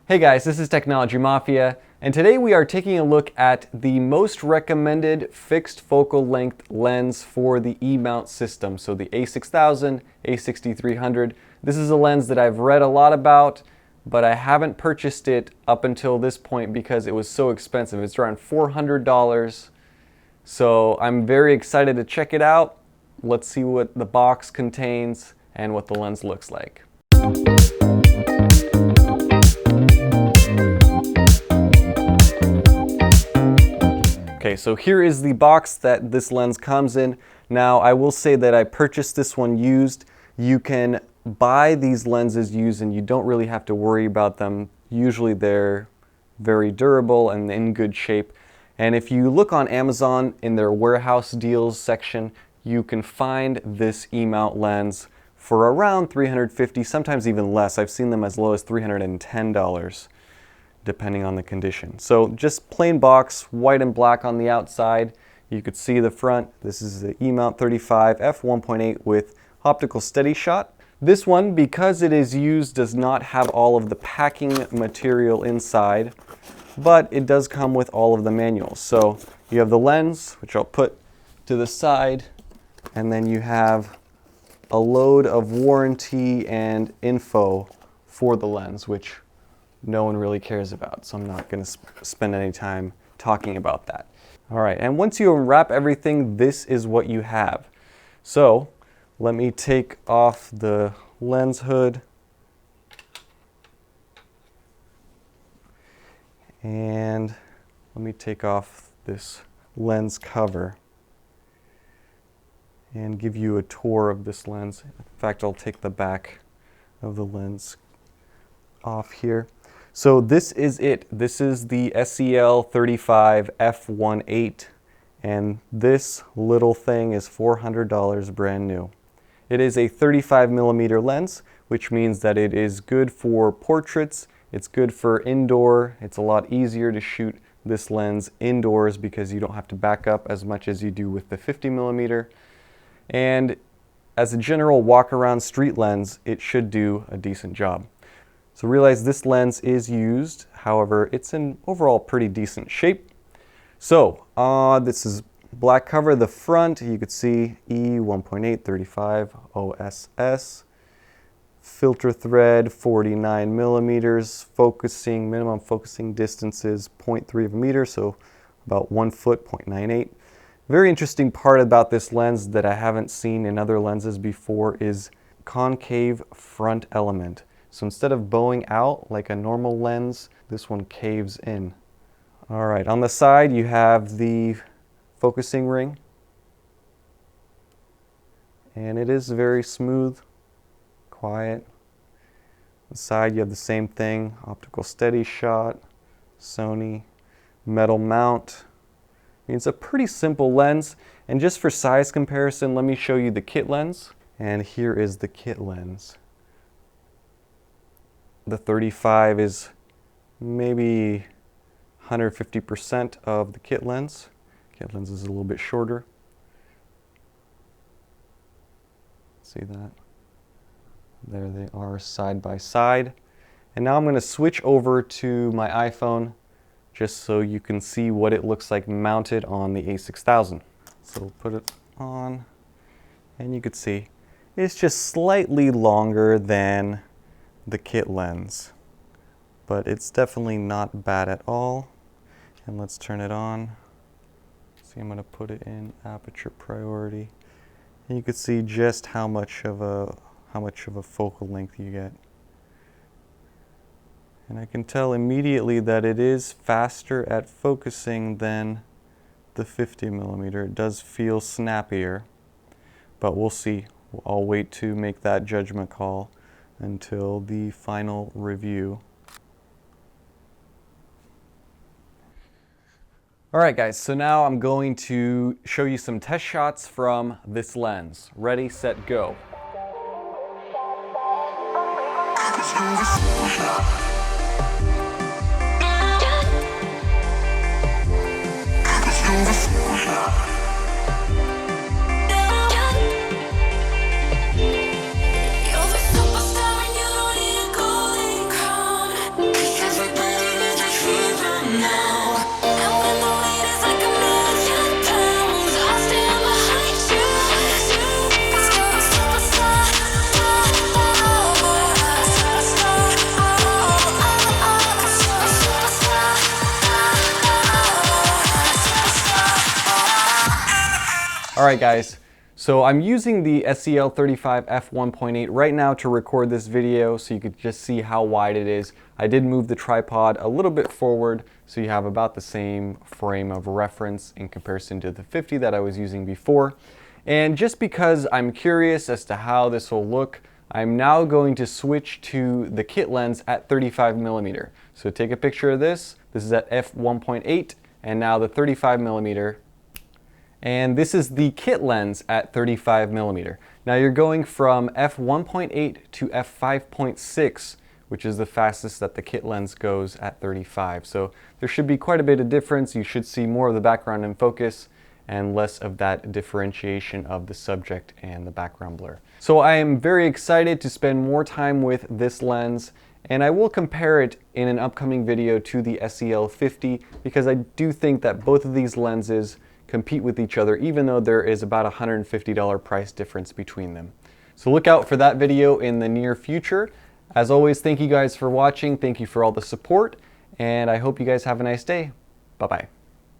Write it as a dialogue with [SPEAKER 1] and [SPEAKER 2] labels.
[SPEAKER 1] Hey guys, this is Technology Mafia, and today we are taking a look at the most recommended fixed focal length lens for the E-mount system. So the A6000, A6300. This is a lens that I've read a lot about, but I haven't purchased it up until this point because it was so expensive. It's around $400. So I'm very excited to check it out. Let's see what the box contains and what the lens looks like. Okay, so here is the box that this lens comes in. Now, I will say that I purchased this one used. You can buy these lenses used and you don't really have to worry about them. Usually they're very durable and in good shape. And if you look on Amazon in their warehouse deals section, you can find this E-mount lens for around $350, sometimes even less. I've seen them as low as $310. Depending on the condition. So just plain box, white and black on the outside. You could see the front. This is the E-mount 35F1.8 with optical steady shot. This one, because it is used, does not have all of the packing material inside, but it does come with all of the manuals. So you have the lens, which I'll put to the side, and then you have a load of warranty and info for the lens, which no one really cares about, so I'm not going to spend any time talking about that. All right, and once you unwrap everything, this is what you have. So let me take off the lens hood and let me take off this lens cover and give you a tour of this lens. In fact, I'll take the back of the lens off here. So this is it. This is the SEL35F18, and this little thing is $400 brand new. It is a 35mm lens, which means that it is good for portraits. It's good for indoor. It's a lot easier to shoot this lens indoors because you don't have to back up as much as you do with the 50mm. And as a general walk-around street lens, it should do a decent job. So realize this lens is used, however, it's in overall pretty decent shape. So this is black cover. The front, you could see E1.8 35 OSS, filter thread 49mm, focusing, minimum focusing distance is 0.3 of a meter, so about 1 foot, 0.98. Very interesting part about this lens that I haven't seen in other lenses before is concave front element. So instead of bowing out like a normal lens, this one caves in. All right, on the side you have the focusing ring. And it is very smooth, quiet. On the side you have the same thing, optical steady shot, Sony, metal mount. I mean, it's a pretty simple lens. And just for size comparison, let me show you the kit lens. And here is the kit lens. The 35 is maybe 150% of the kit lens. Kit lens is a little bit shorter. See that? There they are side by side. And now I'm going to switch over to my iPhone just so you can see what it looks like mounted on the A6000. So we'll put it on and you can see it's just slightly longer than the kit lens, but it's definitely not bad at all. And let's turn it on. See, I'm going to put it in aperture priority, and you can see just how much of a focal length you get. And I can tell immediately that it is faster at focusing than the 50mm. It does feel snappier, but we'll see. I'll wait to make that judgment call until the final review. Alright guys, so now I'm going to show you some test shots from this lens. Ready, set, go. Alright guys, so I'm using the SEL35F18 right now to record this video so you could just see how wide it is. I did move the tripod a little bit forward so you have about the same frame of reference in comparison to the 50 that I was using before. And just because I'm curious as to how this will look, I'm now going to switch to the kit lens at 35mm. So take a picture of this. This is at f1.8 and now the 35mm. And this is the kit lens at 35mm. Now you're going from f1.8 to f5.6, which is the fastest that the kit lens goes at 35. So there should be quite a bit of difference. You should see more of the background in focus and less of that differentiation of the subject and the background blur. So I am very excited to spend more time with this lens, and I will compare it in an upcoming video to the SEL50 because I do think that both of these lenses compete with each other, even though there is about a $150 price difference between them. So look out for that video in the near future. As always, thank you guys for watching. Thank you for all the support, and I hope you guys have a nice day. Bye-bye.